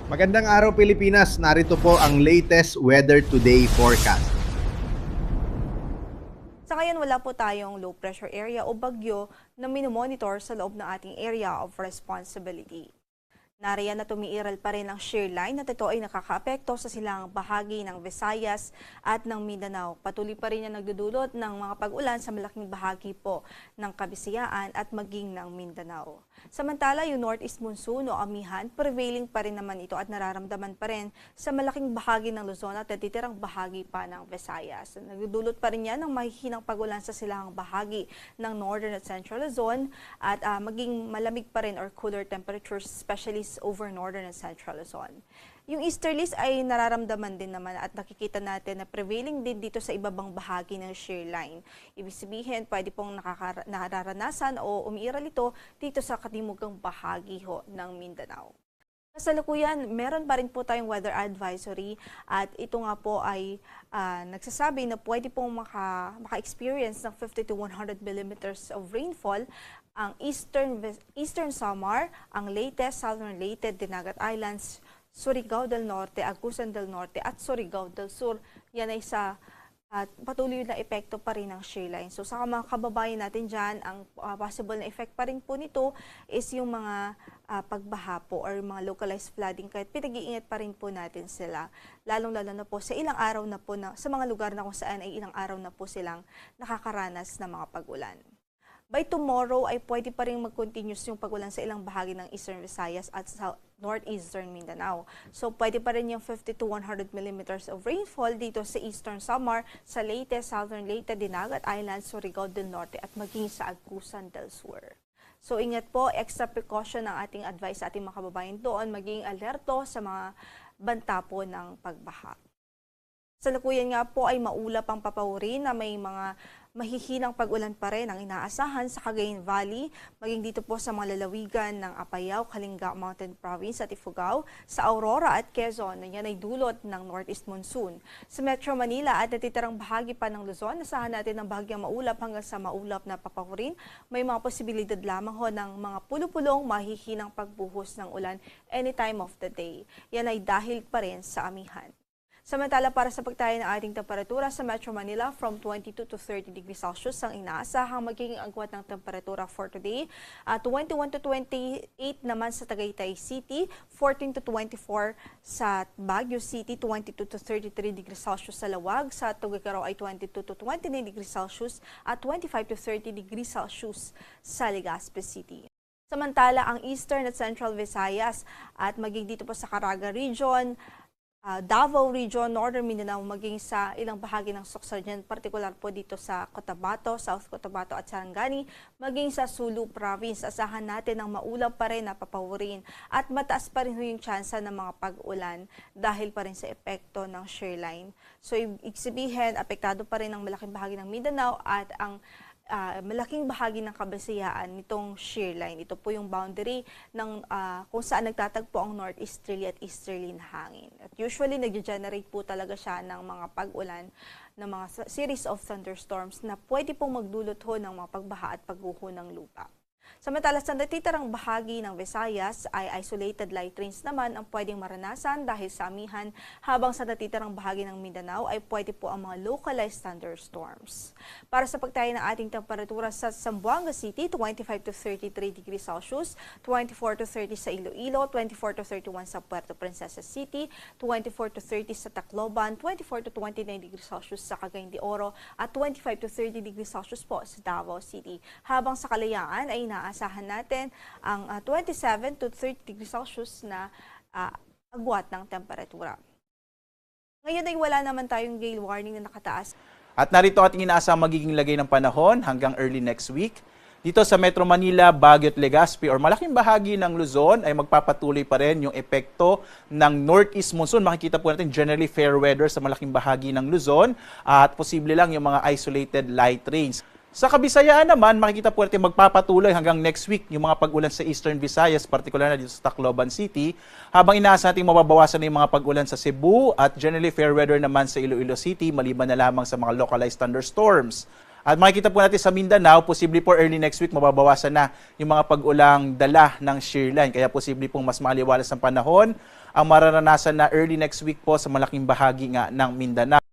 Magandang araw Pilipinas, narito po ang latest Weather Today forecast. Sa ngayon, wala po tayong low pressure area o bagyo na minomonitor sa loob ng ating area of responsibility. Nariyan na tumiiral pa rin ang shear line at ito ay nakakaapekto sa silangang bahagi ng Visayas at ng Mindanao. Patuloy pa rin yan nagdudulot ng mga pag-ulan sa malaking bahagi po ng Kabisayaan at maging ng Mindanao. Samantala, yung northeast monsoon o amihan, prevailing pa rin naman ito at nararamdaman pa rin sa malaking bahagi ng Luzon at natitirang bahagi pa ng Visayas. Nagdudulot pa rin yan ng mahihinang pag-ulan sa silangang bahagi ng northern at central Luzon at maging malamig pa rin or cooler temperatures, especially over northern and central Luzon. Yung easterlies ay nararamdaman din naman at nakikita natin na prevailing din dito sa ibabang bahagi ng shear line. Ibig sabihin, pwede pong nararanasan o umiiral ito dito sa katimugang bahagi ho ng Mindanao. Kasalukuyan, meron pa rin po tayong weather advisory at ito nga po ay nagsasabi na pwede pong maka-experience ng 50 to 100 millimeters of rainfall ang Eastern Samar, ang Leyte, Southern Leyte, Dinagat Islands, Surigao del Norte, Agusan del Norte at Surigao del Sur. Yan ay sa patuloy na epekto pa rin ng shear line. So sa mga kababayan natin dyan, ang possible na effect pa rin po nito is yung mga pagbaha po or mga localized flooding, kahit pinag-iingat pa rin po natin sila. Lalong-lalo na po sa ilang araw na po sa mga lugar na kung saan ay ilang araw na po silang nakakaranas ng mga pag-ulan. By tomorrow ay pwede pa rin mag-continuous yung pag-ulan sa ilang bahagi ng Eastern Visayas at sa Northeastern Mindanao. So pwede pa rin yung 50 to 100 millimeters of rainfall dito sa Eastern Samar, sa Leyte, Southern Leyte, Dinagat Islands, Surigao del Norte at maging sa Agusan del Sur. So ingat po, extra precaution ang ating advice sa ating mga kababayan doon, maging alerto sa mga banta po ng pagbaha. Sa lukuyan nga po ay maulap ang papawuri na may mga mahihinang pag-ulan pa rin ang inaasahan sa Cagayan Valley, maging dito po sa mga lalawigan ng Apayao, Kalinga Mountain Province at Ifugao, sa Aurora at Quezon, na yan ay dulot ng northeast monsoon. Sa Metro Manila at natitirang bahagi pa ng Luzon, nasahan natin ng bahagyang maulap hanggang sa maulap na papahurin. May mga posibilidad lamang ho ng mga pulupulong mahihinang pagbuhos ng ulan anytime of the day. Yan ay dahil pa rin sa amihan. Samantala, para sa pagtaya ng ating temperatura sa Metro Manila, from 22 to 30 degrees Celsius ang inaasahang magiging agwat ng temperatura for today. 21 to 28 naman sa Tagaytay City, 14 to 24 sa Baguio City, 22 to 33 degrees Celsius sa Lawag, sa Tuguegarao ay 22 to 29 degrees Celsius at 25 to 30 degrees Celsius sa Legazpi City. Samantala, ang Eastern at Central Visayas at maging dito po sa Caraga Region, Davao Region, Northern Mindanao, maging sa ilang bahagi ng Sorsogon, partikular po dito sa Cotabato, South Cotabato at Sarangani, maging sa Sulu Province. Asahan natin ng maulap pa rin na papawirin at mataas pa rin yung tsansa ng mga pag-ulan dahil pa rin sa epekto ng shear line. So, ibig sabihin, apektado pa rin ang malaking bahagi ng Mindanao at ang malaking bahagi ng Kabisayaan nitong shear line. Ito po yung boundary ng kung saan nagtatagpo ang northeasterly at easterly na hangin. At usually, nag-generate po talaga siya ng mga pag-ulan, ng mga series of thunderstorms na pwede pong magdulot ho ng mga pagbaha at pagguho ng lupa. Samantala, sa natitirang bahagi ng Visayas ay isolated light rains naman ang pwedeng maranasan dahil sa amihan, habang sa natitirang bahagi ng Mindanao ay pwede po ang mga localized thunderstorms. Para sa pagtaya ng ating temperatura sa Zamboanga City, 25 to 33 degrees Celsius, 24 to 30 sa Iloilo, 24 to 31 sa Puerto Princesa City, 24 to 30 sa Tacloban, 24 to 29 degrees Celsius sa Cagayan de Oro at 25 to 30 degrees Celsius po sa Davao City. Habang sa Kalayaan ay inaasahan natin ang 27 to 30 degrees Celsius na agwat ng temperatura. Ngayon ay wala naman tayong gale warning na nakataas. At narito ating inaasahang magiging lagay ng panahon hanggang early next week. Dito sa Metro Manila, Baguio at Legazpi or malaking bahagi ng Luzon ay magpapatuloy pa rin yung epekto ng northeast monsoon. Makikita po natin generally fair weather sa malaking bahagi ng Luzon at posible lang yung mga isolated light rains. Sa Kabisayaan naman, makikita po natin magpapatuloy hanggang next week yung mga pag-ulan sa Eastern Visayas, partikular na dito sa Tacloban City, habang inaasahan natin mababawasan na yung mga pag-ulan sa Cebu at generally fair weather naman sa Iloilo City, maliban na lamang sa mga localized thunderstorms. At makikita po natin sa Mindanao, posible po early next week mababawasan na yung mga pag-ulang dala ng shear line. Kaya posible pong mas maliwalas ang panahon ang mararanasan na early next week po sa malaking bahagi nga ng Mindanao.